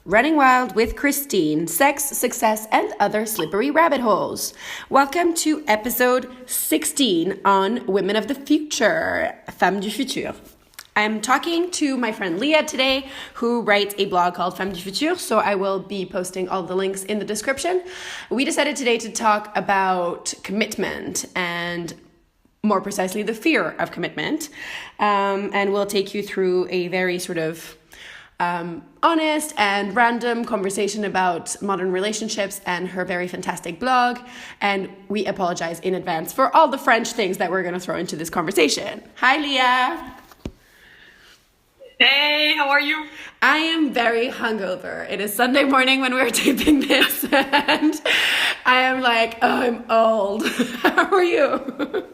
Running Wild with Christine, Sex, Success, and Other Slippery Rabbit Holes. Welcome to episode 16 on Women of the Future, femmedufutur. I'm talking to my friend Leah today, who writes a blog called femmedufutur, so I will be posting all the links in the description. We decided today to talk about commitment and more precisely the fear of commitment, and we'll take you through a very sort of honest and random conversation about modern relationships and her very fantastic blog. And we apologize in advance for all the French things that we're going to throw into this conversation. Hi, Leah. Hey, how are you? I am very hungover. It is Sunday morning when we're taping this, and I am like, oh, I'm old. How are you?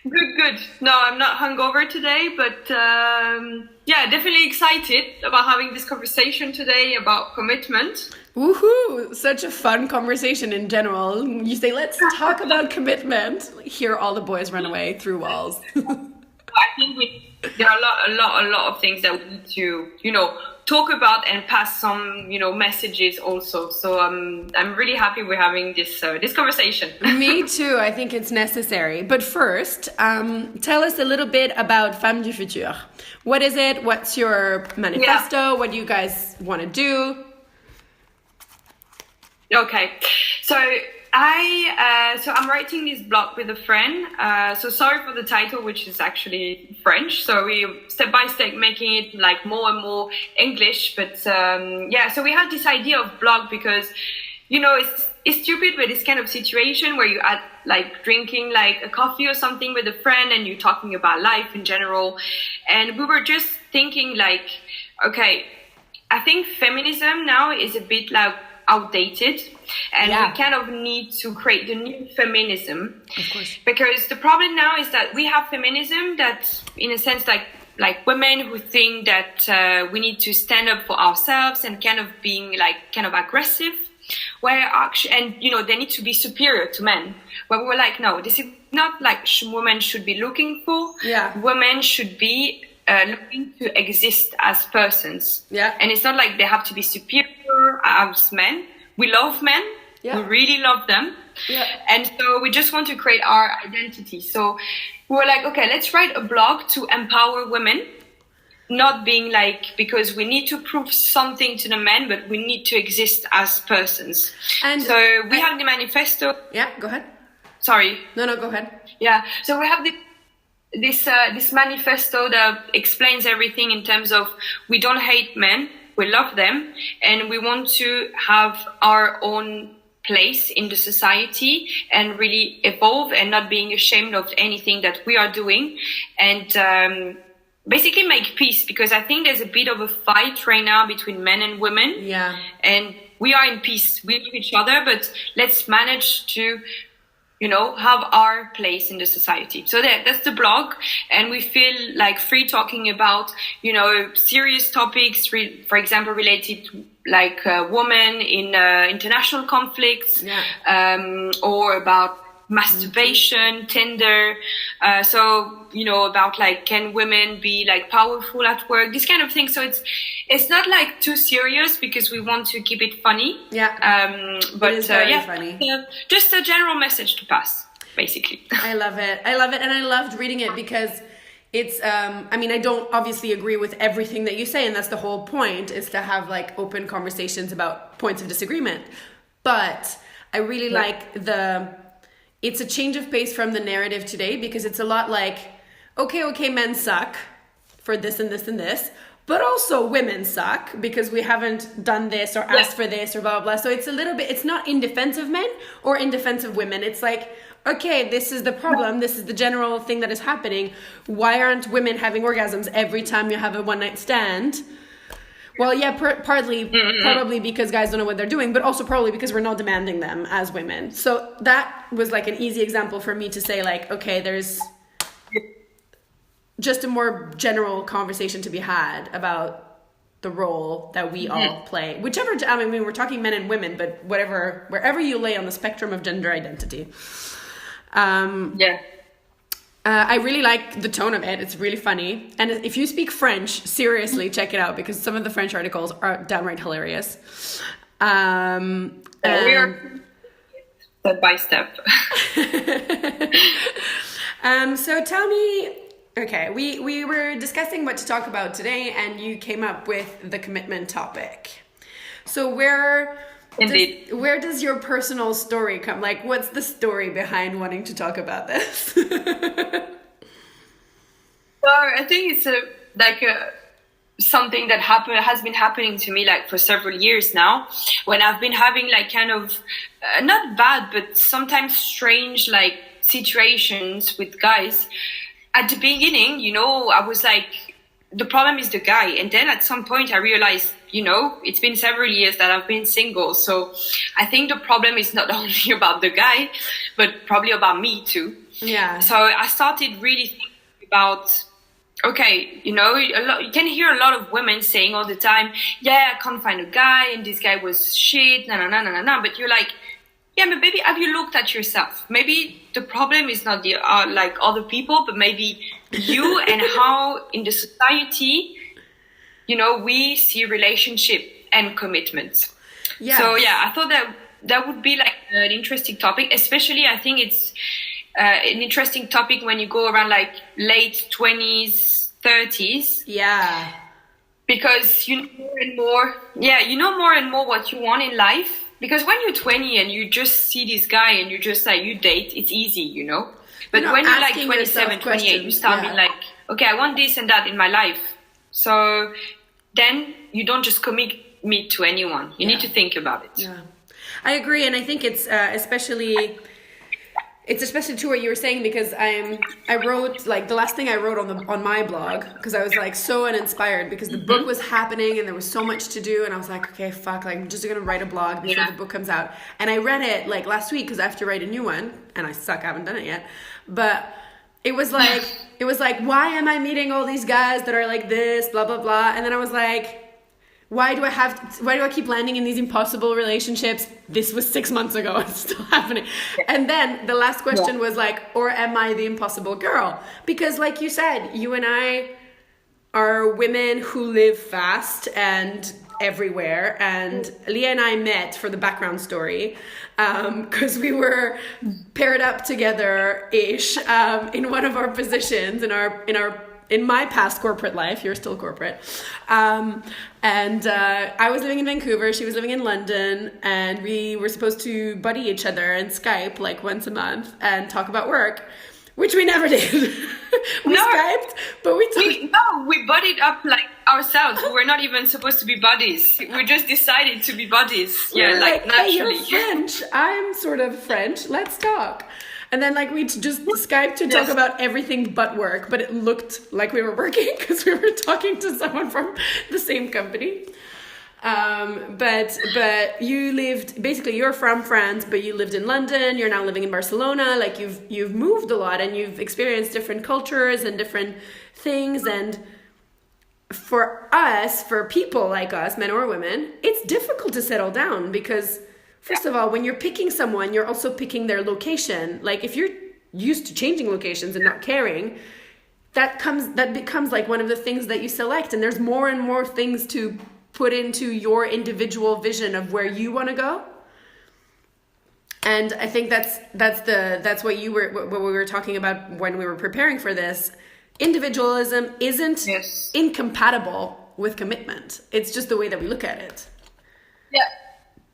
Good. No, I'm not hungover today, but yeah, definitely excited about having this conversation today about commitment. Woohoo! Such a fun conversation in general. You say, let's talk about commitment. Hear all the boys run away through walls. I think there are a lot of things that we need to, talk about and pass some, messages also. So I'm really happy we're having this conversation. Me too. I think it's necessary. But first, tell us a little bit about femmedufutur. What is it? What's your manifesto? Yeah. What do you guys want to do? Okay, so I'm writing this blog with a friend. So sorry for the title, which is actually French. So we step by step making it like more and more English. But so we had this idea of blog because, it's stupid, but this kind of situation where you are like drinking like a coffee or something with a friend and you're talking about life in general. And we were just thinking like, okay, I think feminism now is a bit like outdated, and we kind of need to create the new feminism. Of course. Because the problem now is that we have feminism that, in a sense, like women who think that we need to stand up for ourselves and kind of being like kind of aggressive, where actually, and they need to be superior to men. Where we were like, no, this is not like women should be looking for. Yeah. Women should be looking to exist as persons. Yeah. And it's not like they have to be superior as men. We love men. Yeah. We really love them. Yeah. And so we just want to create our identity. So we were like, okay, let's write a blog to empower women, not being like, because we need to prove something to the men, but we need to exist as persons. And so we have the manifesto. Yeah, go ahead. Sorry. No, go ahead. Yeah. So we have this manifesto that explains everything in terms of we don't hate men, we love them, and we want to have our own place in the society and really evolve and not being ashamed of anything that we are doing, and basically make peace, because I think there's a bit of a fight right now between men and women. Yeah. And we are in peace. We love each other, but let's manage to have our place in the society. So that's the blog. And we feel like free talking about, serious topics, for example, related to like women in international conflicts, or about masturbation, Tinder. About like, can women be like powerful at work? This kind of thing. So it's not like too serious because we want to keep it funny. Yeah. But it is very funny. Just a general message to pass, basically. I love it. And I loved reading it because it's, I don't obviously agree with everything that you say. And that's the whole point, is to have like open conversations about points of disagreement. But I really like it's a change of pace from the narrative today, because it's a lot like, okay, men suck for this and this and this, but also women suck because we haven't done this or asked for this or blah, blah, blah. So it's a little bit, it's not in defense of men or in defense of women. It's like, okay, this is the problem. This is the general thing that is happening. Why aren't women having orgasms every time you have a one-night stand? Well, yeah, probably because guys don't know what they're doing, but also probably because we're not demanding them as women. So that was like an easy example for me to say like, okay, there's just a more general conversation to be had about the role that we all play. We're talking men and women, but wherever you lay on the spectrum of gender identity. I really like the tone of it. It's really funny. And if you speak French, seriously, check it out because some of the French articles are downright hilarious. We're step by step. So tell me, okay, we were discussing what to talk about today, and you came up with the commitment topic. So where does your personal story come? Like, what's the story behind wanting to talk about this? Well, I think it's something that has been happening to me like for several years now, when I've been having like kind of not bad, but sometimes strange like situations with guys. At the beginning, I was like, the problem is the guy. And then at some point I realized, it's been several years that I've been single. So I think the problem is not only about the guy, but probably about me too. Yeah. So I started really thinking about, okay, you can hear a lot of women saying all the time, yeah, I can't find a guy and this guy was shit, but you're like, yeah, but maybe have you looked at yourself? Maybe the problem is not the like other people, but maybe you and how in the society, we see relationship and commitment. Yeah. So yeah, I thought that would be like an interesting topic. Especially, I think it's an interesting topic when you go around like late 20s, 30s. Yeah. Because you know more and more what you want in life. Because when you're 20 and you just see this guy and you just like, you date, it's easy, But when you're like 27, 28, you start being like, okay, I want this and that in my life. So then you don't just commit to anyone. You need to think about it. Yeah, I agree. And I think it's especially to what you were saying, because I wrote like the last thing I wrote on my blog, because I was like so uninspired because the book was happening and there was so much to do, and I was like, okay, fuck, like I'm just gonna write a blog before the book comes out. And I read it like last week because I have to write a new one, and I suck, I haven't done it yet. But it was like why am I meeting all these guys that are like this, blah blah blah? And then I was like, why do I keep landing in these impossible relationships? This was 6 months ago. It's still happening. And then the last question was like, or am I the impossible girl? Because like you said, you and I are women who live fast and everywhere. And Leah and I met, for the background story, because we were paired up together-ish in one of our positions in my past corporate life. You're still corporate. And I was living in Vancouver, she was living in London, and we were supposed to buddy each other and Skype like once a month and talk about work, which we never did. we Skyped, but we buddied up like ourselves. We were not even supposed to be buddies. We just decided to be buddies. Yeah, like naturally. Hey, you're French. I'm sort of French. Let's talk. And then like we just Skyped to talk about everything but work, but it looked like we were working because we were talking to someone from the same company. But you lived, basically you're from France, but you lived in London. You're now living in Barcelona. Like you've moved a lot and you've experienced different cultures and different things. And for us, for people like us, men or women, it's difficult to settle down because, first of all, when you're picking someone, you're also picking their location. Like if you're used to changing locations and not caring, that becomes like one of the things that you select. And there's more and more things to put into your individual vision of where you want to go. And I think that's what we were talking about when we were preparing for this. Individualism isn't incompatible with commitment. It's just the way that we look at it.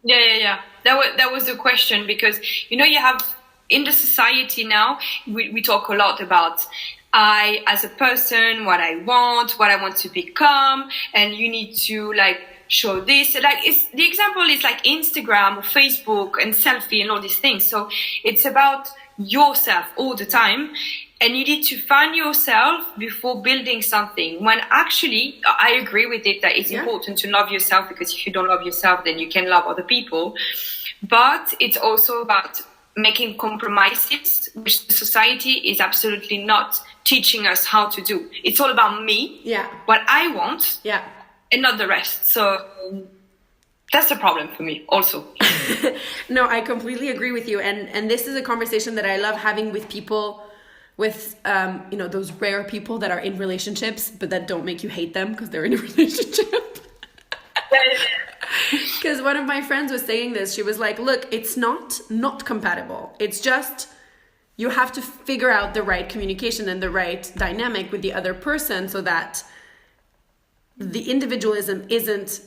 Yeah. That was the question, because you have in the society now we talk a lot about I as a person, what I want to become, and you need to like show this. Like the example is like Instagram or Facebook and selfie and all these things. So it's about yourself all the time. And you need to find yourself before building something. When actually, I agree with it that it's important to love yourself, because if you don't love yourself, then you can love other people. But it's also about making compromises, which society is absolutely not teaching us how to do. It's all about me, what I want, and not the rest. So that's the problem for me also. No, I completely agree with you. And this is a conversation that I love having with people with those rare people that are in relationships but that don't make you hate them because they're in a relationship. Because one of my friends was saying this. She was like, look, it's not compatible. It's just you have to figure out the right communication and the right dynamic with the other person so that the individualism isn't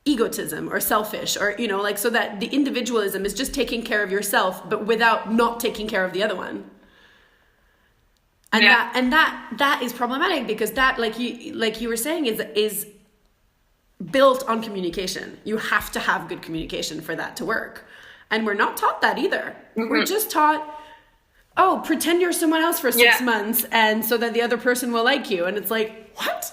egotism or selfish, or so that the individualism is just taking care of yourself but without not taking care of the other one. And that is problematic, because that, like you were saying, is built on communication. You have to have good communication for that to work. And we're not taught that either. Mm-hmm. We're just taught, pretend you're someone else for 6 months and so that the other person will like you. And it's like, what?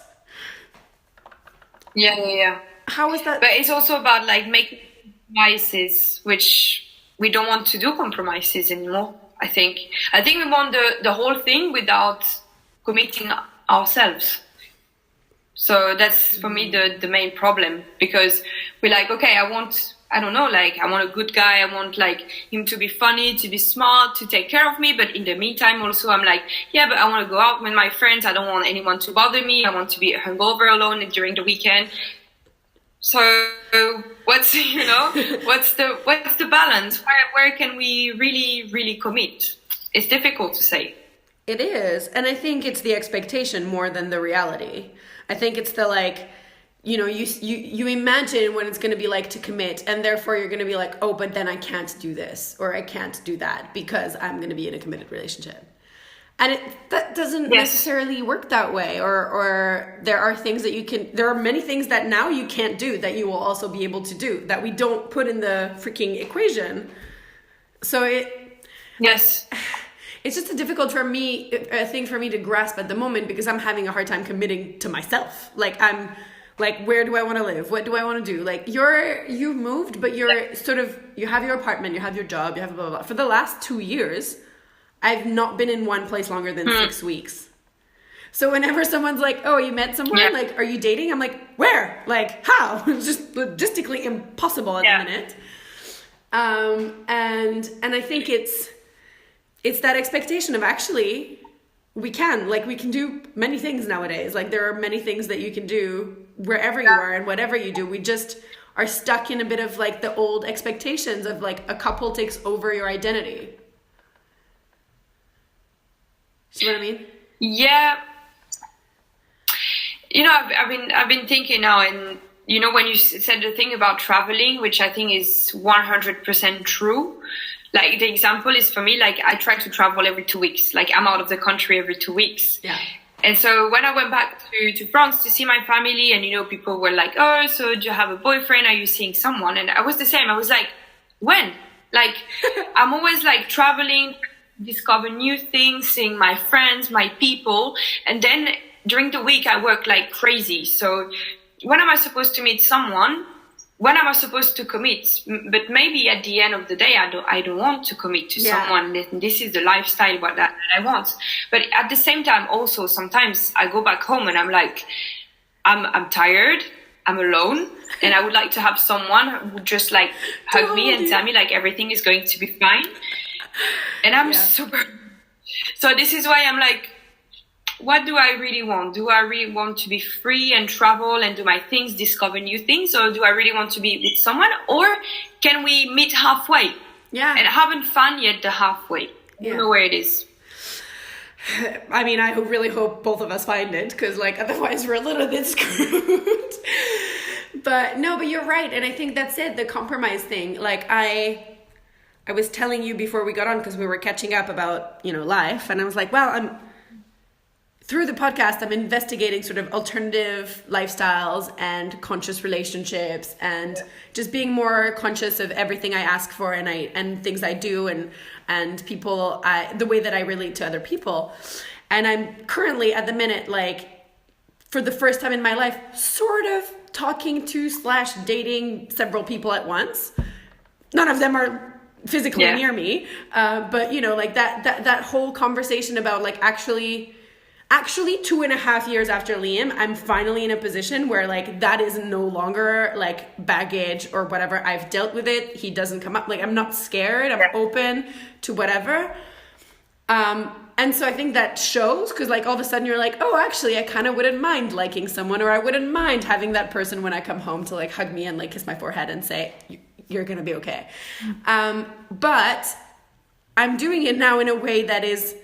Yeah. How is that? But it's also about like making compromises, which we don't want to do compromises anymore. I think we want the whole thing without committing ourselves. So that's for me the main problem, because we're like, okay, I want a good guy. I want like him to be funny, to be smart, to take care of me. But in the meantime, also I'm like, but I want to go out with my friends. I don't want anyone to bother me. I want to be hungover alone during the weekend. So what's the balance? Where can we really, really commit? It's difficult to say. It is. And I think it's the expectation more than the reality. I think it's the you imagine what it's going to be like to commit, and therefore you're going to be like, oh, but then I can't do this or I can't do that because I'm going to be in a committed relationship. And that doesn't necessarily work that way, or there are things that there are many things that now you can't do that you will also be able to do that we don't put in the freaking equation. So it's just a difficult thing for me to grasp at the moment, because I'm having a hard time committing to myself. Like I'm like, where do I want to live? What do I want to do? Like you've moved, but you're sort of, you have your apartment, you have your job, you have blah, blah, blah. For the last 2 years, I've not been in one place longer than 6 weeks. So whenever someone's like, oh, you met someone, like, are you dating? I'm like, where? Like, how? It's just logistically impossible at the minute. And I think it's that expectation of actually we can do many things nowadays. Like there are many things that you can do wherever you are and whatever you do. We just are stuck in a bit of like the old expectations of like a couple takes over your identity. See what I mean? Yeah. I've been thinking now, and when you said the thing about traveling, which I think is 100% true. Like the example is for me, like I try to travel every 2 weeks. Like I'm out of the country every 2 weeks. Yeah. And so when I went back to France to see my family, and people were like, oh, so do you have a boyfriend? Are you seeing someone? And I was the same. I was like, when? Like I'm always like traveling, discover new things, seeing my friends, my people. And then during the week I work like crazy. So when am I supposed to meet someone? When am I supposed to commit? But maybe at the end of the day, I don't want to commit to someone. This is the lifestyle that I want. But at the same time, also sometimes I go back home and I'm like, I'm tired. I'm alone, and I would like to have someone who would just like hug me and tell me like everything is going to be fine. And I'm super. So this is why I'm like, what do I really want? Do I really want to be free and travel and do my things, discover new things? Or do I really want to be with someone? Or can we meet halfway? Yeah. And haven't found yet the halfway. I don't know where it is. I mean, I really hope both of us find it, because like otherwise we're a little bit screwed. But you're right. And I think that's it. The compromise thing. Like I was telling you before we got on, because we were catching up about, life. And I was like, well, through the podcast, I'm investigating sort of alternative lifestyles and conscious relationships, and just being more conscious of everything I ask for and things I do and people, the way that I relate to other people. And I'm currently at the minute, like for the first time in my life, sort of talking to / dating several people at once. None of them are physically near me. But like that whole conversation about like actually 2.5 years after Liam, I'm finally in a position where like that is no longer like baggage or whatever. I've dealt with it. He doesn't come up. Like I'm not scared. I'm open to whatever. And so I think that shows, because like all of a sudden you're like, oh, actually, I kind of wouldn't mind liking someone, or I wouldn't mind having that person when I come home to like hug me and like kiss my forehead and say, you're going to be okay. But I'm doing it now in a way that is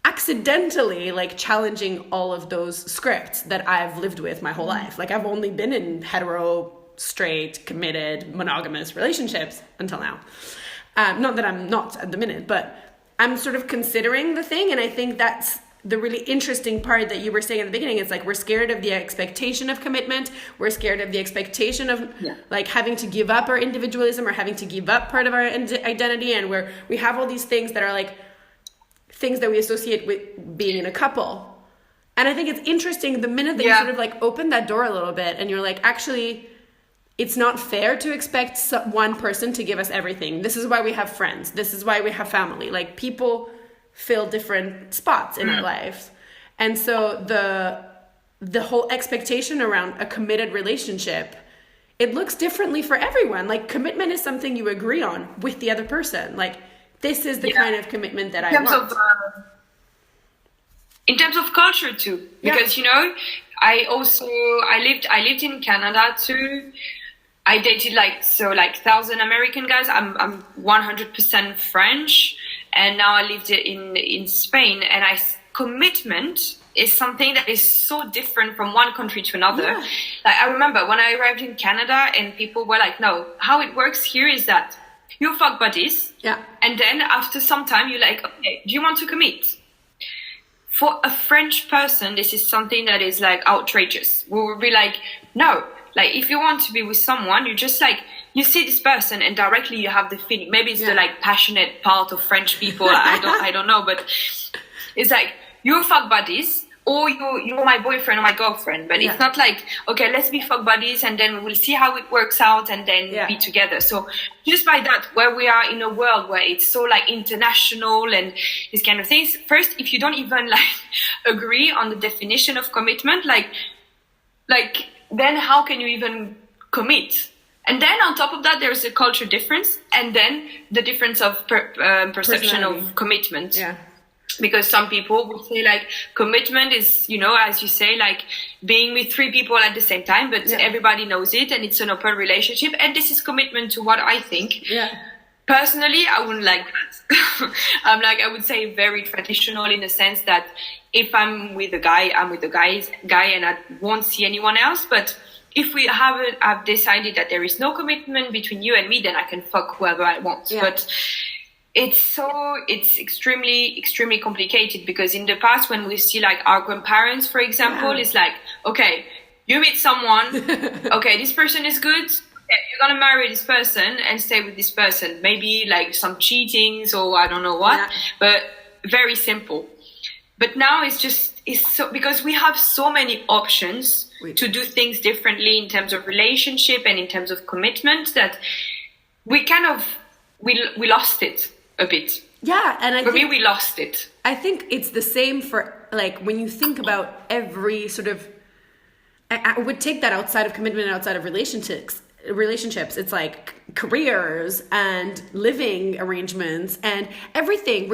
accidentally like challenging all of those scripts that I've lived with my whole life. Like I've only been in hetero, straight, committed, monogamous relationships until now. Not that I'm not at the minute, but I'm sort of considering the thing. And I think that's the really interesting part that you were saying at the beginning. It's like, we're scared of the expectation of commitment. We're scared of the expectation of like having to give up our individualism or having to give up part of our identity. And we have all these things that are like things that we associate with being in a couple. And I think it's interesting the minute that you sort of like open that door a little bit and you're like, actually, it's not fair to expect one person to give us everything. This is why we have friends. This is why we have family. Like people fill different spots in our lives. And so the whole expectation around a committed relationship, it looks differently for everyone. Like commitment is something you agree on with the other person. Like this is the kind of commitment that I want. In terms of culture too, because you know, I lived in Canada too. I dated like 1,000 American guys. I'm 100% French, and now I lived in Spain. And commitment is something that is so different from one country to another. Yeah. Like I remember when I arrived in Canada, and people were like, "No, how it works here is that you fuck buddies, and then after some time you're like, okay, do you want to commit?" For a French person, this is something that is like outrageous. We would be like, no. Like if you want to be with someone, you just like, you see this person and directly you have the feeling. Maybe it's the like passionate part of French people. I don't know, but it's like you're fuck buddies or you're my boyfriend or my girlfriend. But it's not like, okay, let's be fuck buddies and then we'll see how it works out and then be together. So just by that, where we are in a world where it's so like international and these kind of things. First, if you don't even like agree on the definition of commitment, like then how can you even commit? And then on top of that, there's a culture difference, and then the difference of perception of commitment. Yeah. Because some people will say like commitment is, you know, as you say, like being with 3 people at the same time, but everybody knows it and it's an open relationship. And this is commitment to what I think. Yeah. Personally, I wouldn't like that. I would say very traditional in the sense that if I'm with a guy, I'm with the guy and I won't see anyone else. But if we have decided that there is no commitment between you and me, then I can fuck whoever I want. Yeah. But it's extremely, extremely complicated because in the past when we see like our grandparents, for example, it's like, okay, you meet someone, okay, this person is good. You're gonna marry this person and stay with this person. Maybe like some cheatings or I don't know what, but very simple. But now it's so because we have so many options to do things differently in terms of relationship and in terms of commitment that we kind of we lost it a bit. Yeah, and for me we lost it. I think it's the same for like when you think about every sort of. I would take that outside of commitment and outside of relationships. It's like careers and living arrangements and everything.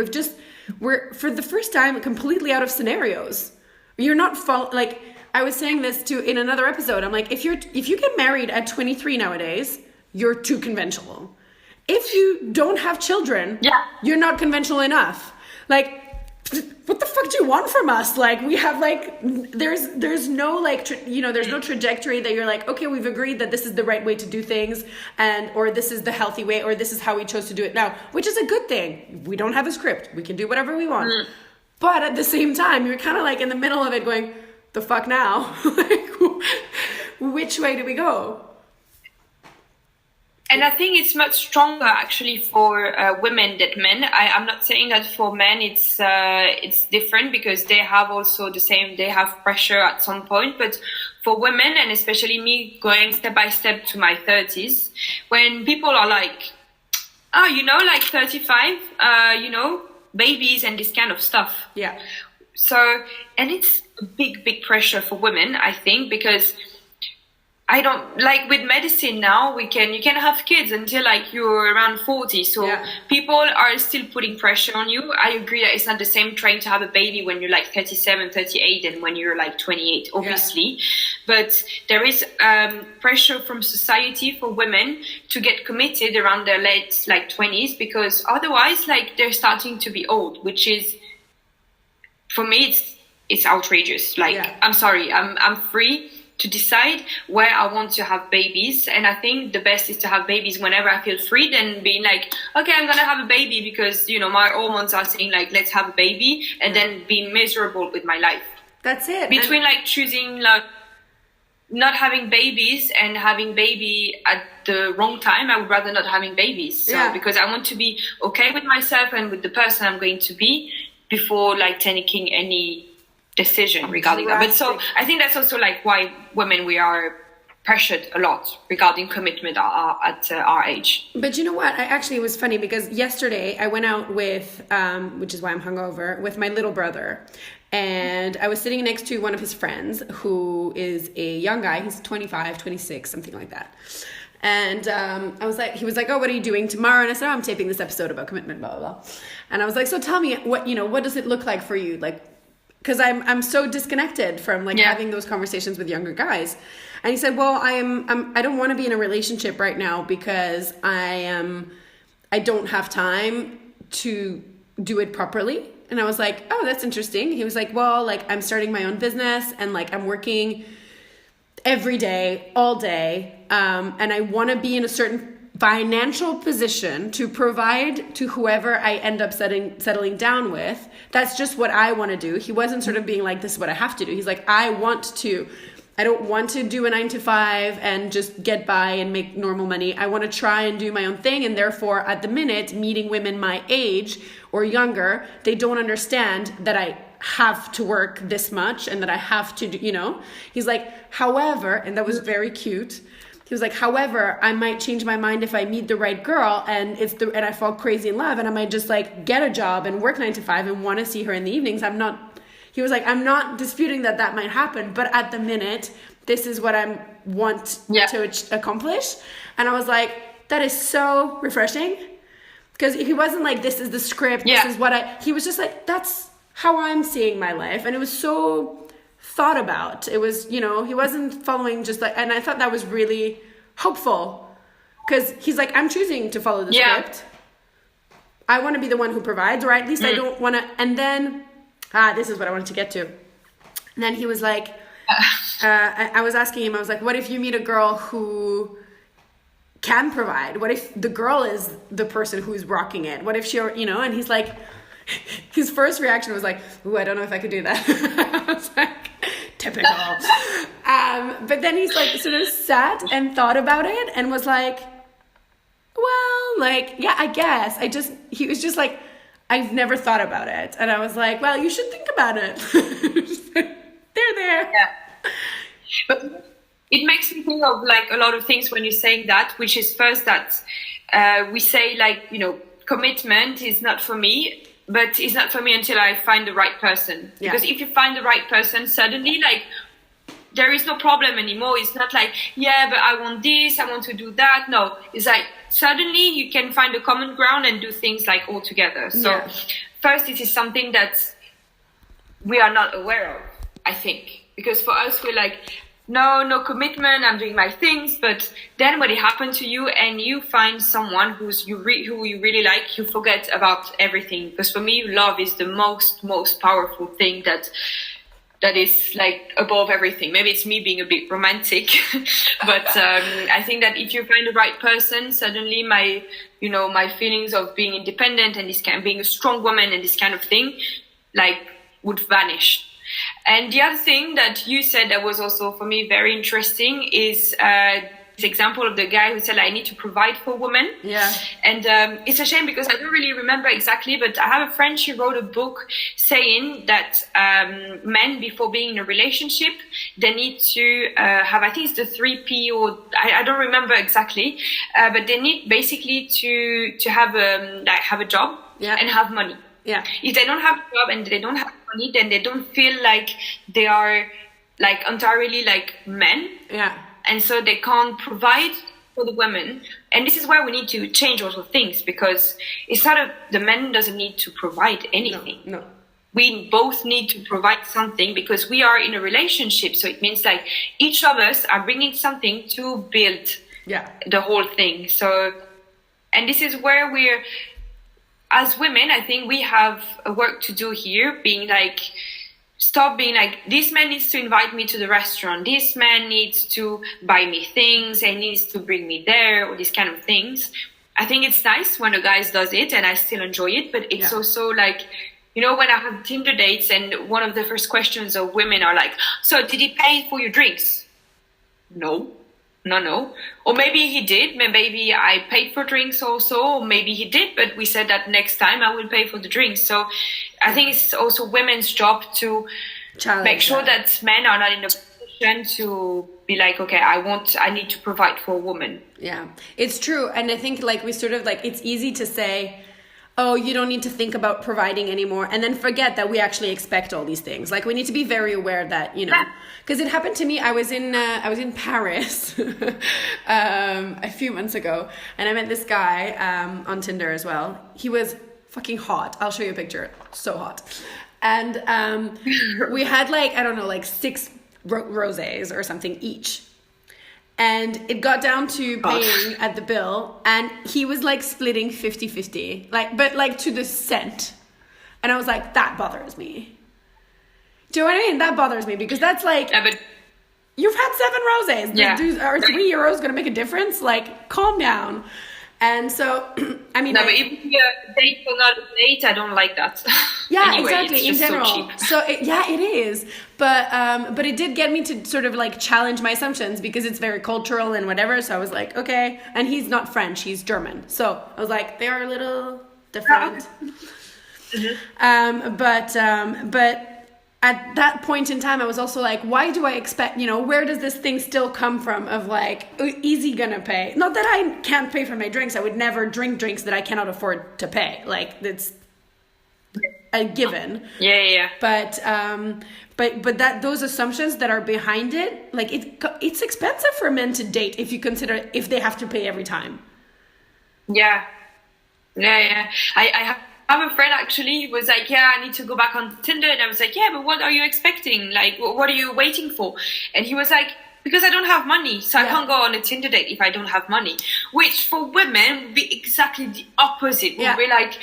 We're for the first time completely out of scenarios. You're not like I was saying this in another episode. I'm like, if you get married at 23 nowadays, you're too conventional. If you don't have children, you're not conventional enough. Like, what the fuck do you want from us? Like, we have like, there's no like, there's no trajectory that you're like, okay, we've agreed that this is the right way to do things or this is the healthy way, or this is how we chose to do it now, which is a good thing. We don't have a script. We can do whatever we want. But at the same time, you're kind of like in the middle of it going, the fuck now? Like, which way do we go? And I think it's much stronger actually for women than men. I'm not saying that for men it's different because they have also they have pressure at some point. But for women, and especially me going step by step to my 30s, when people are like, oh, like 35, babies and this kind of stuff. Yeah. So, and it's a big, big pressure for women, I think, because I don't like with medicine now you can have kids until like you're around 40. So people are still putting pressure on you. I agree that it's not the same trying to have a baby when you're like 37, 38 and when you're like 28, obviously. But there is pressure from society for women to get committed around their late like 20s, because otherwise like they're starting to be old, which is, for me, it's outrageous. Like, I'm sorry, I'm free to decide where I want to have babies, and I think the best is to have babies whenever I feel free, than being like, okay, I'm gonna have a baby because, you know, my hormones are saying like, let's have a baby, and then being miserable with my life. That's it. Between like choosing like not having babies and having baby at the wrong time, I would rather not having babies. So because I want to be okay with myself and with the person I'm going to be before like taking any decision regarding that. But so I think that's also like why women, we are pressured a lot regarding commitment at our age. But you know what? It was funny because yesterday I went out with, which is why I'm hungover, with my little brother. And I was sitting next to one of his friends who is a young guy. He's 25, 26, something like that. And he was like, oh, what are you doing tomorrow? And I said, oh, I'm taping this episode about commitment, blah, blah, blah. And I was like, so tell me what does it look like for you? Like, because I'm so disconnected from like having those conversations with younger guys. And he said, well, I don't want to be in a relationship right now because I don't have time to do it properly. And I was like, oh, that's interesting. He was like, well, like I'm starting my own business and like I'm working every day, all day. And I want to be in a certain financial position to provide to whoever I end up settling down with. That's just what I want to do. He wasn't sort of being like, this is what I have to do. He's like, I don't want to do a 9-to-5 and just get by and make normal money. I want to try and do my own thing. And therefore, at the minute, meeting women my age or younger, they don't understand that I have to work this much and that I have to do, you know. He's like, however, and that was very cute. He was like, however, I might change my mind if I meet the right girl and I fall crazy in love and I might just like get a job and work 9-to-5 and want to see her in the evenings. He was like, I'm not disputing that might happen, but at the minute, this is what I want to accomplish. And I was like, that is so refreshing. Because he wasn't like, this is the script, this is he was just like, that's how I'm seeing my life. And it was so thought about. It was, you know, he wasn't following just like, and I thought that was really hopeful. Because he's like, I'm choosing to follow the script. I want to be the one who provides, or at least I don't want to, and then... this is what I wanted to get to. And then he was like, I was asking him, I was like, what if you meet a girl who can provide? What if the girl is the person who's rocking it? What if she, you know, and he's like, his first reaction was like, ooh, I don't know if I could do that. I was like, typical. But then he's like, sort of sat and thought about it and was like, well, like, yeah, I guess. He was just like, I've never thought about it. And I was like, well, you should think about it. They're there. Yeah. But it makes me think of like a lot of things when you're saying that, which is first that we say like, you know, commitment is not for me, but it's not for me until I find the right person. Yeah. Because if you find the right person, suddenly like there is no problem anymore. It's not like, yeah, but I want this, I want to do that. No, it's like suddenly you can find a common ground and do things like all together. So first, it is something that we are not aware of, I think, because for us, we're like, no commitment, I'm doing my things. But then when it happens to you and you find someone who you really like, you forget about everything. Because for me, love is the most powerful thing that is like above everything. Maybe it's me being a bit romantic, but I think that if you find the right person, suddenly my feelings of being independent and being a strong woman and this kind of thing, like would vanish. And the other thing that you said that was also for me very interesting is this example of the guy who said, I need to provide for women. Yeah. And it's a shame because I don't really remember exactly, but I have a friend, she wrote a book saying that men, before being in a relationship, they need to have, I think it's the 3P, or I don't remember exactly, but they need basically to have a job and have money. Yeah. If they don't have a job and they don't have money, then they don't feel like they are like entirely like men. Yeah. and so they can't provide for the women. And this is where we need to change also things, because it's not the man doesn't need to provide anything. No. We both need to provide something, because we are in a relationship. So it means like each of us are bringing something to build the whole thing. So, and this is where we're, as women, I think we have a work to do here, being like, stop being like, this man needs to invite me to the restaurant, this man needs to buy me things and needs to bring me there, or these kind of things. I think it's nice when a guy does it, and I still enjoy it, but it's also like, you know, when I have Tinder dates and one of the first questions of women are like, so did he pay for your drinks? No. Or maybe he did, maybe I paid for drinks also, or maybe he did, but we said that next time I will pay for the drinks. So I think it's also women's job to make sure that men are not in a position to be like, okay, I need to provide for a woman. Yeah, it's true. And I think like we sort of like, it's easy to say, oh, you don't need to think about providing anymore, and then forget that we actually expect all these things. Like, we need to be very aware that, you know, because it happened to me. I was in Paris a few months ago, and I met this guy on Tinder as well. He was fucking hot. I'll show you a picture. So hot. And we had like, I don't know, like 6 rosés or something each. And it got down to paying at the bill, and he was like splitting 50-50, like, but like to the cent. And I was like, that bothers me. Do you know what I mean? That bothers me, because that's like, you've had 7 rosés. Yeah. Are €3 going to make a difference? Like, calm down. And so, I mean, but if a date or not a date, I don't like that. Yeah, anyway, exactly. In general, it is. But it did get me to sort of like challenge my assumptions, because it's very cultural and whatever. So I was like, okay. And he's not French; he's German. So I was like, they are a little different. But at that point in time, I was also like, why do I expect, you know, where does this thing still come from of like, is he gonna pay? Not that I can't pay for my drinks. I would never drink drinks that I cannot afford to pay. Like, it's a given. Yeah. But that those assumptions that are behind it, like it's expensive for men to date if you consider if they have to pay every time. Yeah. I have a friend actually who was like, yeah, I need to go back on Tinder. And I was like, yeah, but what are you expecting? Like, what are you waiting for? And he was like, because I don't have money, so I can't go on a Tinder date if I don't have money. Which for women would be exactly the opposite. We'd be like,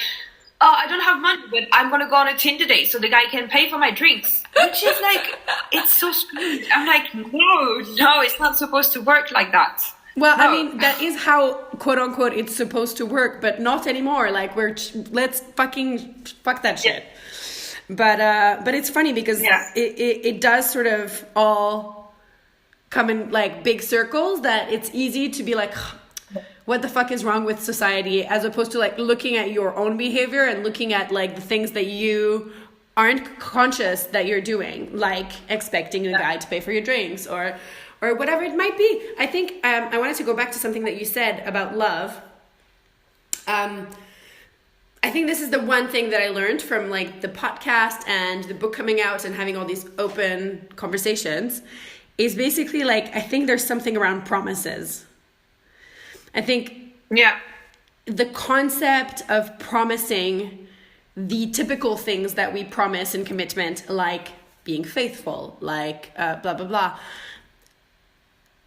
oh, I don't have money, but I'm going to go on a Tinder date so the guy can pay for my drinks. Which is like, it's so strange. I'm like, no, it's not supposed to work like that. Well, no. I mean, that is how, quote unquote, it's supposed to work, but not anymore. Like, let's fucking fuck that shit. But it's funny because it does sort of all come in like big circles, that it's easy to be like, what the fuck is wrong with society, as opposed to like looking at your own behavior and looking at like the things that you aren't conscious that you're doing, like expecting a guy to pay for your drinks or whatever it might be. I think I wanted to go back to something that you said about love. I think this is the one thing that I learned from like the podcast and the book coming out and having all these open conversations is basically like, I think there's something around promises. I think the concept of promising the typical things that we promise in commitment, like being faithful, like blah, blah, blah.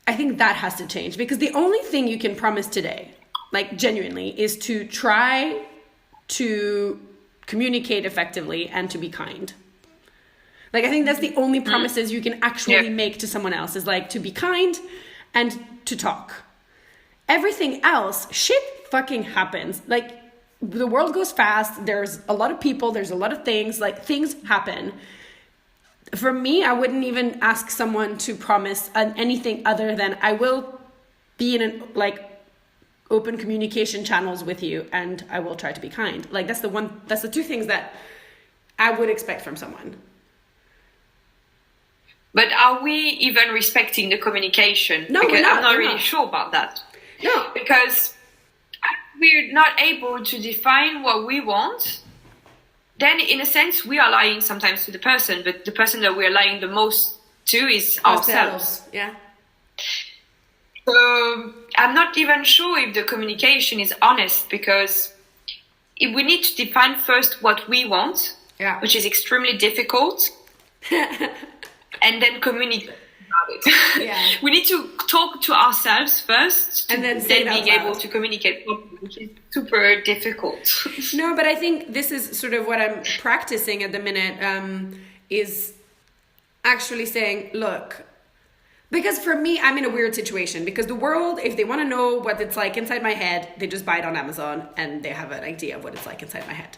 I think that has to change, because the only thing you can promise today, like genuinely, is to try to communicate effectively and to be kind. Like, I think that's the only promises you can actually make to someone else, is like to be kind and to talk. Everything else, shit fucking happens. Like, the world goes fast. There's a lot of people. There's a lot of things. Like, things happen. For me, I wouldn't even ask someone to promise anything other than I will be in like open communication channels with you, and I will try to be kind. Like, that's the two things that I would expect from someone. But are we even respecting the communication? No, because I'm not we're really not. sure about that. No, because we're not able to define what we want. Then, in a sense, we are lying sometimes to the person, but the person that we're lying the most to is ourselves. Yeah. So I'm not even sure if the communication is honest, because if we need to define first what we want, Yeah. which is extremely difficult, and then communicate about it. Yeah. We need to talk to ourselves first, And then say it out being able loud. to communicate properly, which is super difficult. No, but I think this is sort of what I'm practicing at the minute, is actually saying, look, because for me, I'm in a weird situation, because the world, if they want to know what it's like inside my head, they just buy it on Amazon and they have an idea of what it's like inside my head.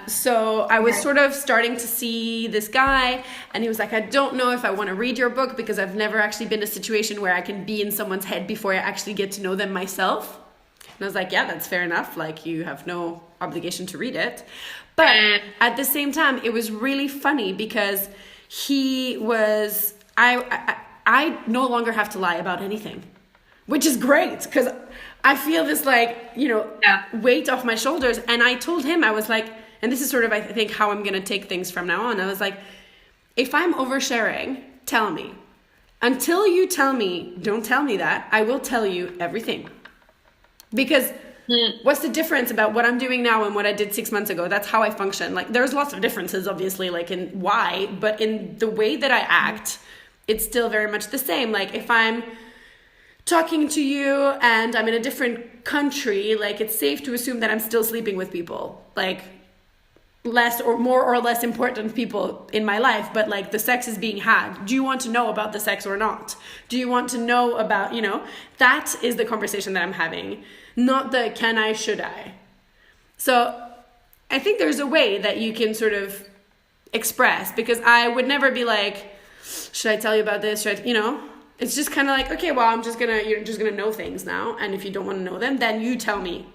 So I was sort of starting to see this guy, and he was like, I don't know if I want to read your book, because I've never actually been in a situation where I can be in someone's head before I actually get to know them myself. And I was like, yeah, that's fair enough. Like, you have no obligation to read it. But at the same time, it was really funny, because he was, I no longer have to lie about anything, which is great, because I feel this weight off my shoulders. And I told him, I was like, and this is sort of, I think, how I'm going to take things from now on. I was like, if I'm oversharing, tell me. Until you tell me, don't tell me that, I will tell you everything. Because what's the difference about what I'm doing now and what I did 6 months ago? That's how I function. Like, there's lots of differences, obviously, like in why, but in the way that I act, it's still very much the same. Like, if I'm talking to you and I'm in a different country, like, it's safe to assume that I'm still sleeping with people, like less or more or less important people in my life, but like the sex is being had. Do you want to know about the sex or not? Do you want to know about, that is the conversation that I'm having, not the can I, should I. So I think there's a way that you can sort of express, because I would never be like, should I tell you about this? It's just kind of like, okay, well, you're just gonna know things now. And if you don't want to know them, then you tell me.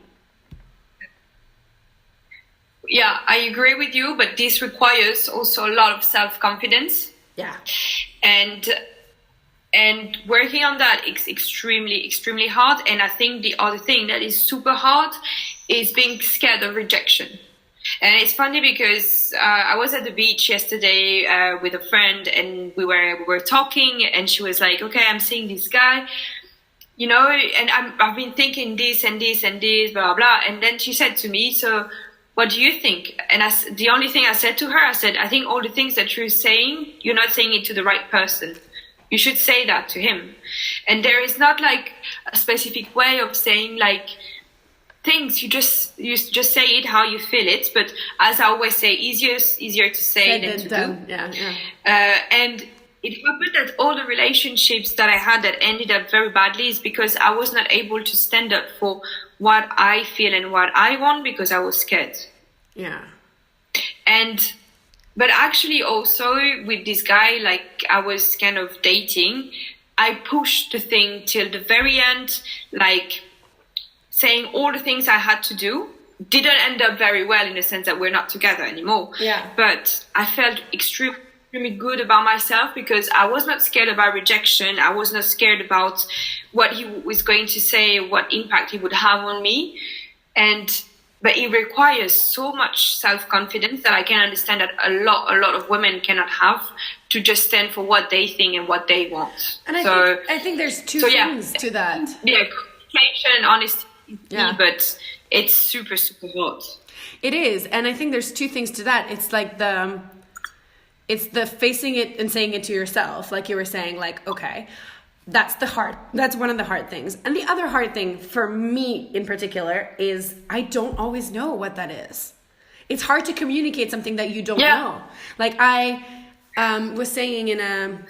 Yeah, I agree with you, but this requires also a lot of self-confidence. Yeah. And working on that is extremely, extremely hard. And I think the other thing that is super hard is being scared of rejection. And it's funny because I was at the beach yesterday with a friend, and we were talking, and she was like, okay, I'm seeing this guy, and I've been thinking this and this and this, blah, blah. And then she said to me, so what do you think? And the only thing I said to her, I said, I think all the things that you're saying, you're not saying it to the right person. You should say that to him. And there is not like a specific way of saying like things. You just say it how you feel it. But as I always say, easier to say than to do. Yeah. And it happened that all the relationships that I had that ended up very badly is because I was not able to stand up for what I feel and what I want, because I was scared. Yeah. But actually also with this guy, like I was kind of dating, I pushed the thing till the very end, like saying all the things I had to do. Didn't end up very well in the sense that we're not together anymore. Yeah. But I felt extremely good about myself, because I was not scared about rejection. I was not scared about what he was going to say, what impact he would have on me. But it requires so much self-confidence that I can understand that a lot of women cannot have, to just stand for what they think and what they want. And I think there's two things to that. Yeah, communication and honesty, yeah. But it's super, super hard. It is. And I think there's two things to that. It's like it's the facing it and saying it to yourself, like you were saying, like, okay, that's one of the hard things. And the other hard thing for me in particular is I don't always know what that is. It's hard to communicate something that you don't know. Like I was saying in an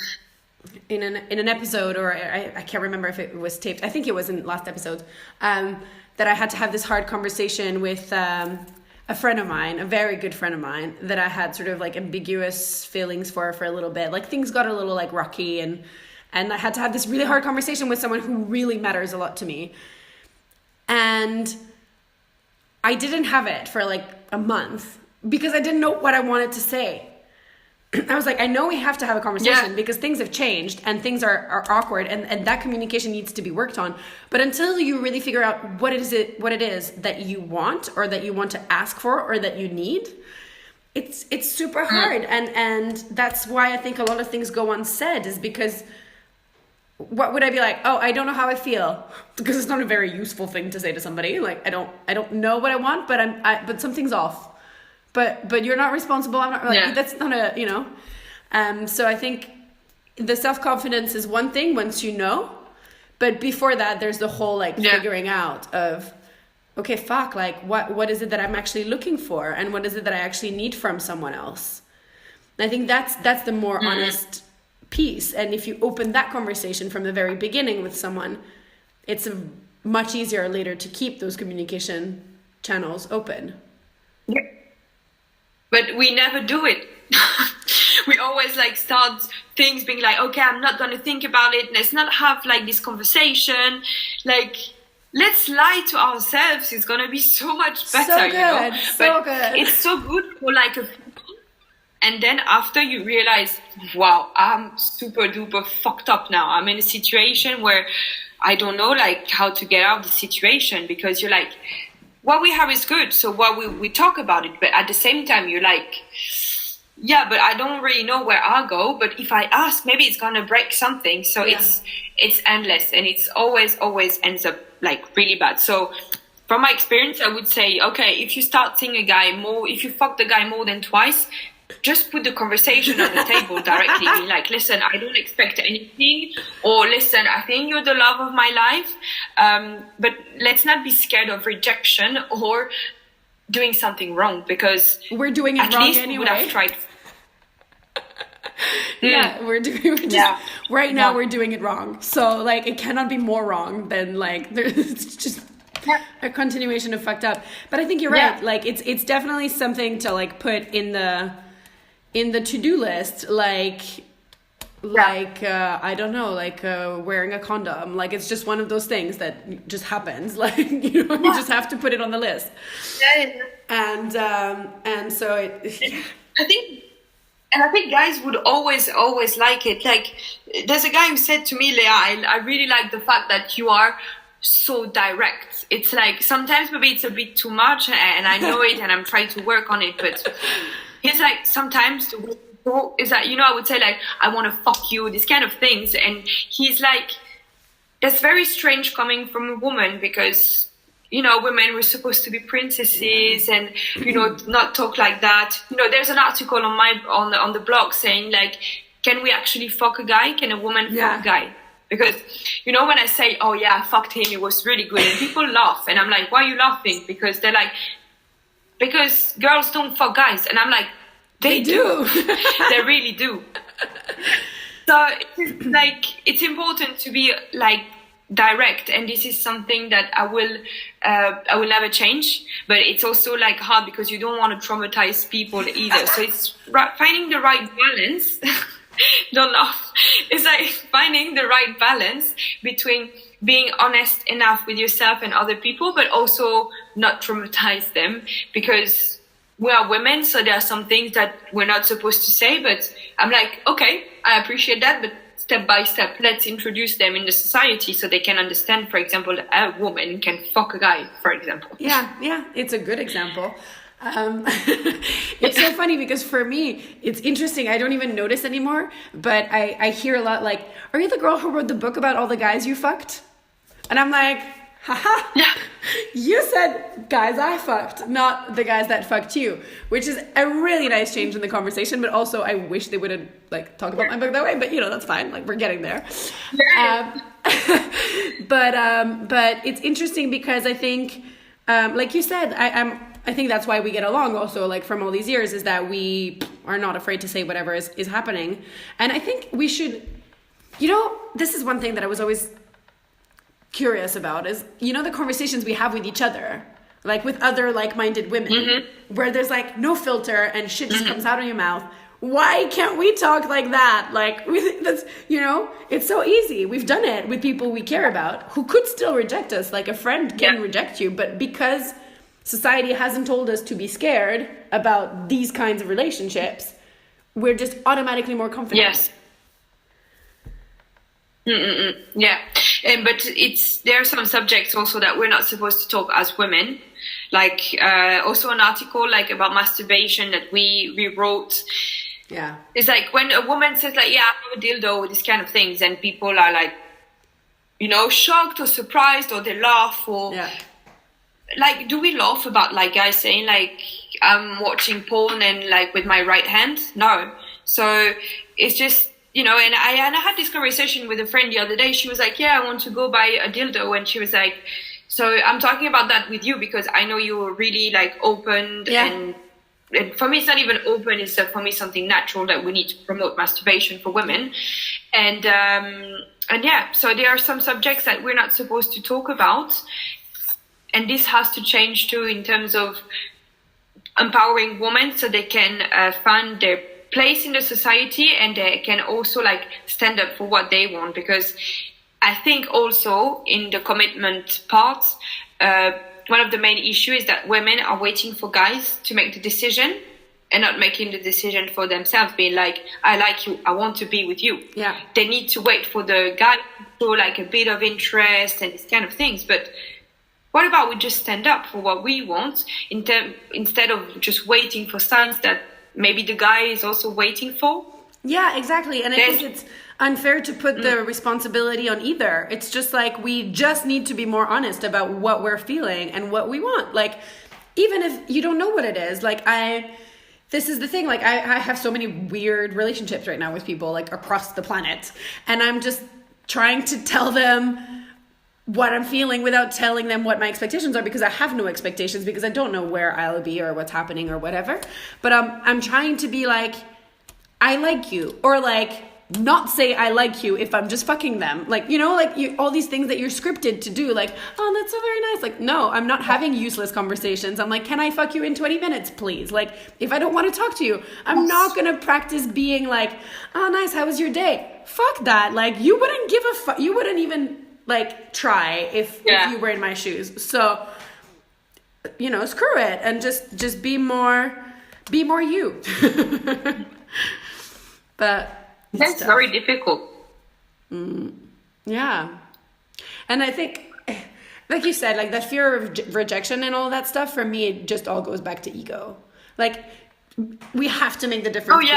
episode, or I can't remember if it was taped. I think it was in last episode, that I had to have this hard conversation with a friend of mine, a very good friend of mine, that I had sort of like ambiguous feelings for a little bit. Like things got a little like rocky, and I had to have this really hard conversation with someone who really matters a lot to me. And I didn't have it for like a month because I didn't know what I wanted to say. I was like, I know we have to have a conversation because things have changed and things are awkward, and that communication needs to be worked on. But until you really figure out what it is that you want, or that you want to ask for, or that you need, it's super hard. And that's why I think a lot of things go unsaid, is because what would I be like? Oh, I don't know how I feel, because it's not a very useful thing to say to somebody. Like, I don't know what I want, but but something's off. But you're not responsible. I'm not like, that's not a, you know. So I think the self-confidence is one thing once you know, but before that, there's the whole like figuring out of, okay, fuck, like what is it that I'm actually looking for, and what is it that I actually need from someone else? And I think that's the more honest piece. And if you open that conversation from the very beginning with someone, it's much easier later to keep those communication channels open. Yeah. But we never do it. We always like start things being like, okay, I'm not going to think about it. Let's not have like this conversation. Like, let's lie to ourselves. It's going to be so much better, so good, you know? So good. It's so good for like a, and then after you realize, wow, I'm super duper fucked up now. I'm in a situation where I don't know like how to get out of the situation, because you're like, what we have is good. So what we talk about it. But at the same time, you're like, yeah, but I don't really know where I'll go. But if I ask, maybe it's going to break something. So it's endless, and it's always ends up like really bad. So from my experience, I would say, okay, if you start seeing a guy more, if you fuck the guy more than twice, just put the conversation on the table directly. Be like, listen, I don't expect anything, or listen, I think you're the love of my life. But let's not be scared of rejection or doing something wrong, because we're doing it at wrong least anyway. We would have tried. Yeah, we're just right now we're doing it wrong. So like, it cannot be more wrong than like it's just a continuation of fucked up. But I think you're right. Like it's definitely something to like put in the to-do list, like I don't know, like wearing a condom. Like, it's just one of those things that just happens. Like, you know, you just have to put it on the list. And so I think guys would always like it. Like, there's a guy who said to me, Leah, I really like the fact that you are so direct. It's like, sometimes maybe it's a bit too much, and I know it, and I'm trying to work on it, but he's like, sometimes the way is that, you know, I would say like, I want to fuck you, these kind of things. And he's like, that's very strange coming from a woman, because, you know, women were supposed to be princesses and, you know, not talk like that. You know, there's an article on the blog saying like, can we actually fuck a guy? Can a woman fuck a guy? Because, you know, when I say, oh yeah, I fucked him, it was really good, and people laugh, and I'm like, why are you laughing? Because they're like, because girls don't fuck guys. And I'm like, they do. They really do. So it's like, it's important to be like direct, and this is something that I will never change. But it's also like hard, because you don't want to traumatize people either. So it's finding the right balance. Don't laugh. It's like finding the right balance between being honest enough with yourself and other people, but also not traumatize them, because we are women, so there are some things that we're not supposed to say. But I'm like, okay, I appreciate that, but step by step, let's introduce them in the society so they can understand, for example, a woman can fuck a guy, for example. Yeah, it's a good example. It's so funny, because for me, it's interesting. I don't even notice anymore, but I hear a lot like, are you the girl who wrote the book about all the guys you fucked? And I'm like, haha, yeah. You said guys I fucked, not the guys that fucked you, which is a really nice change in the conversation. But also, I wish they would have like talked about my book that way, but you know, that's fine. Like, we're getting there. But it's interesting, because I think, like you said, I think that's why we get along also, like, from all these years, is that we are not afraid to say whatever is happening. And I think we should, you know, this is one thing that I was always curious about, is, you know, the conversations we have with each other, like with other like-minded women, where there's like no filter and shit just comes out of your mouth. Why can't we talk like that? Like, that's, you know, it's so easy. We've done it with people we care about who could still reject us. Like, a friend can reject you, but because society hasn't told us to be scared about these kinds of relationships, we're just automatically more confident. Yes. Yeah. But there are some subjects also that we're not supposed to talk as women. Like, also an article like about masturbation that we wrote. Yeah. It's like, when a woman says like, yeah, I have a dildo, these kind of things, and people are like, shocked or surprised, or they laugh, or Yeah. like, do we laugh about like guys saying like I'm watching porn and like with my right hand? No. So it's just, and I had this conversation with a friend the other day. She was like, yeah, I want to go buy a dildo. And she was like, so I'm talking about that with you because I know you were really like open. Yeah. And for me, it's not even open. It's for me something natural that we need to promote masturbation for women. And yeah, so there are some subjects that we're not supposed to talk about. And this has to change too in terms of empowering women so they can find their place in the society, and they can also like stand up for what they want. Because I think also in the commitment part, one of the main issues is that women are waiting for guys to make the decision and not making the decision for themselves, being like, I like you, I want to be with you. Yeah. They need to wait for the guy to show like a bit of interest and these kind of things. But what about we just stand up for what we want instead of just waiting for signs that maybe the guy is also waiting for? Yeah, exactly. And I think it's unfair to put the responsibility on either. It's just like we just need to be more honest about what we're feeling and what we want. Like, even if you don't know what it is, like this is the thing, like I have so many weird relationships right now with people like across the planet, and I'm just trying to tell them what I'm feeling without telling them what my expectations are, because I have no expectations, because I don't know where I'll be or what's happening or whatever. But I'm trying to be like, I like you, or like not say I like you if I'm just fucking them. Like, all these things that you're scripted to do, like, oh, that's so very nice. Like, no, I'm not having useless conversations. I'm like, can I fuck you in 20 minutes, please? Like, if I don't want to talk to you, I'm not going to practice being like, oh, nice, how was your day? Fuck that. Like, you wouldn't give a fuck. You wouldn't even like try if you were in my shoes. So, screw it and just be more you. But that's very difficult. Yeah. And I think, like you said, like that fear of rejection and all that stuff, for me, it just all goes back to ego. Like, we have to make the difference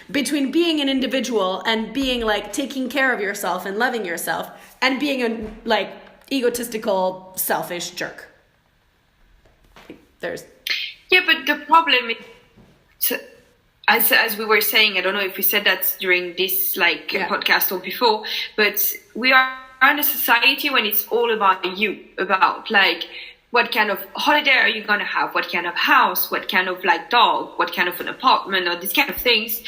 between being an individual and being like taking care of yourself and loving yourself, and being a like egotistical, selfish jerk. But the problem is, as we were saying, I don't know if we said that during this podcast or before, but we are in a society when it's all about you, about like, what kind of holiday are you going to have? What kind of house? What kind of like dog? What kind of an apartment? Or these kind of things.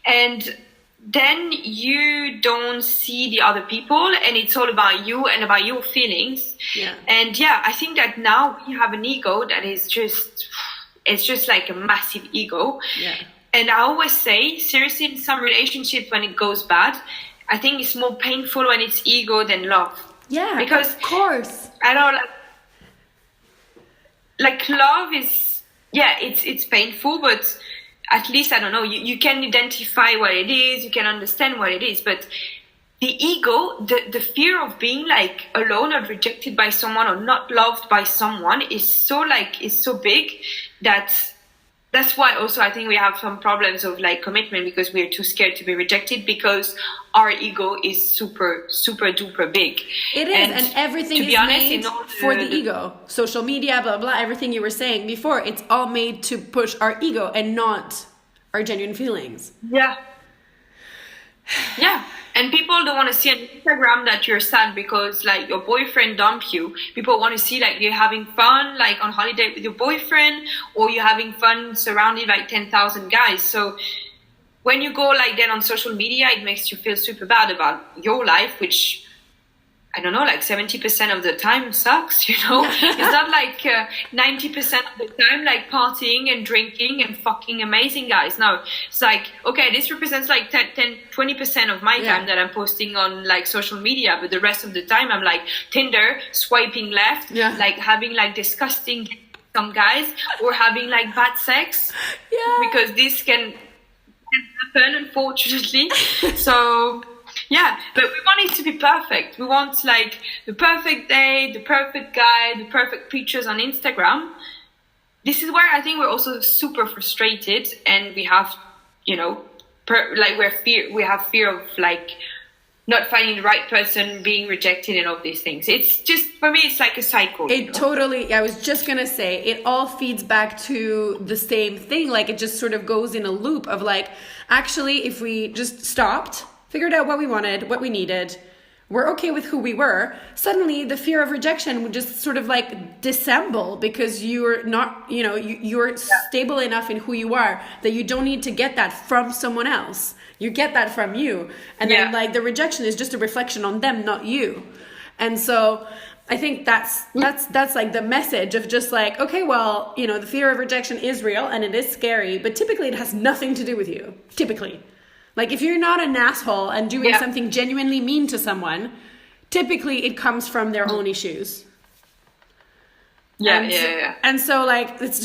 And then you don't see the other people, and it's all about you and about your feelings. Yeah. And I think that now we have an ego that is it's just like a massive ego. Yeah. And I always say, seriously, in some relationships when it goes bad, I think it's more painful when it's ego than love. Yeah, because of course. I don't like love is, it's painful, but at least, I don't know, you can identify what it is, you can understand what it is. But the ego, the fear of being like alone or rejected by someone or not loved by someone is so big that's why also I think we have some problems of like commitment, because we're too scared to be rejected because our ego is super, super duper big. It is, and everything is made for the ego. Social media, blah, blah, everything you were saying before, it's all made to push our ego and not our genuine feelings. Yeah. Yeah. And people don't want to see on Instagram that you're sad because like your boyfriend dumped you. People want to see like you're having fun, like on holiday with your boyfriend, or you're having fun surrounded like 10,000 guys. So when you go like that on social media, it makes you feel super bad about your life, which I don't know, like 70% of the time sucks, It's not like 90% of the time like partying and drinking and fucking amazing guys. No, it's like, okay, this represents like 20% of my time that I'm posting on like social media. But the rest of the time I'm like Tinder, swiping left, like having like disgusting some guys, or having like bad sex. Yeah. Because this can happen, unfortunately. So... yeah, but we want it to be perfect. We want like the perfect day, the perfect guy, the perfect pictures on Instagram. This is where I think we're also super frustrated, and we have, we have fear of like not finding the right person, being rejected, and all these things. It's just, for me, it's like a cycle. It totally, I was just gonna say, it all feeds back to the same thing. Like, it just sort of goes in a loop of like, actually, if we just stopped, figured out what we wanted, what we needed, we're okay with who we were, suddenly the fear of rejection would just sort of like dissemble, because you're not, you're stable enough in who you are that you don't need to get that from someone else. You get that from you. And then like the rejection is just a reflection on them, not you. And so I think that's like the message of just like, okay, well, the fear of rejection is real and it is scary, but typically it has nothing to do with you. Typically. Like, if you're not an asshole and doing something genuinely mean to someone, typically it comes from their own issues. And so, like, it's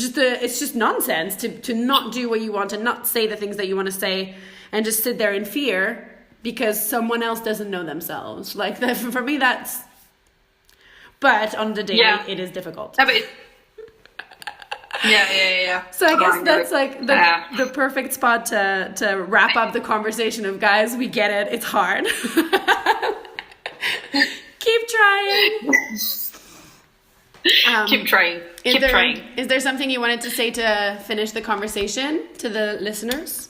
just nonsense to not do what you want and not say the things that you want to say and just sit there in fear because someone else doesn't know themselves. Like, for me, that's... But on the daily, it is difficult. So I guess that's like the perfect spot to wrap up the conversation of, guys, we get it. It's hard. Keep trying. Keep trying. Is there something you wanted to say to finish the conversation to the listeners?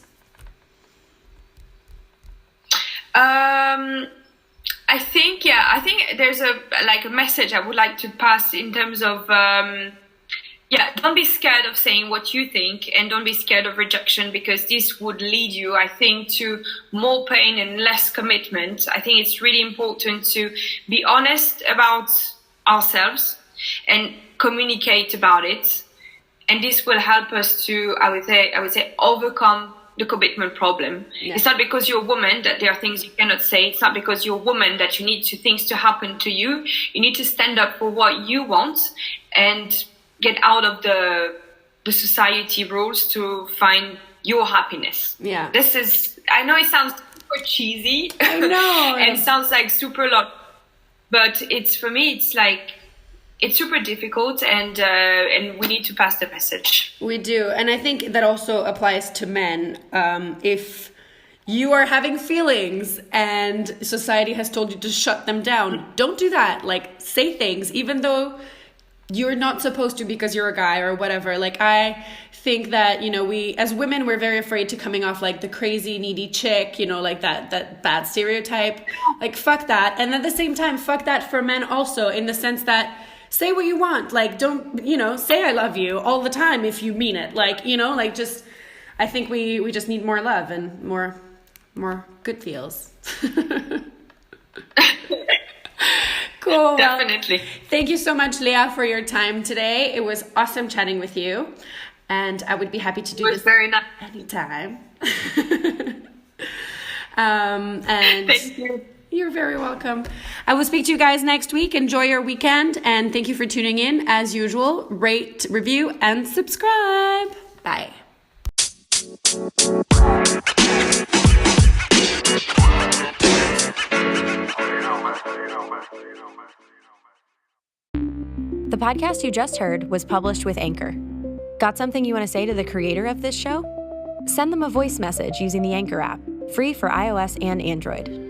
I think there's a message I would like to pass in terms of, don't be scared of saying what you think, and don't be scared of rejection, because this would lead you, I think, to more pain and less commitment. I think it's really important to be honest about ourselves and communicate about it. And this will help us to, I would say, overcome the commitment problem. Yeah. It's not because you're a woman that there are things you cannot say. It's not because you're a woman that you need things to happen to you. You need to stand up for what you want and get out of the society rules to find your happiness. Yeah. I know it sounds super cheesy. I know. And it sounds like super lot, but for me, it's like, it's super difficult, and we need to pass the message. We do. And I think that also applies to men. If you are having feelings and society has told you to shut them down, don't do that. Like, say things, even though you're not supposed to because you're a guy or whatever. Like, I think that, we, as women, we're very afraid to coming off like the crazy, needy chick, like that bad stereotype. Like, fuck that. And at the same time, fuck that for men also, in the sense that say what you want. Like, don't, say I love you all the time if you mean it. Like, just, I think we just need more love and more good feels. Cool. Definitely. Thank you so much, Leah, for your time today. It was awesome chatting with you, and I would be happy to do this very nice. Anytime. And thank you. You're very welcome. I will speak to you guys next week. Enjoy your weekend, and thank you for tuning in. As usual, rate, review, and subscribe. Bye. The podcast you just heard was published with Anchor. Got something you want to say to the creator of this show? Send them a voice message using the Anchor app, free for iOS and Android.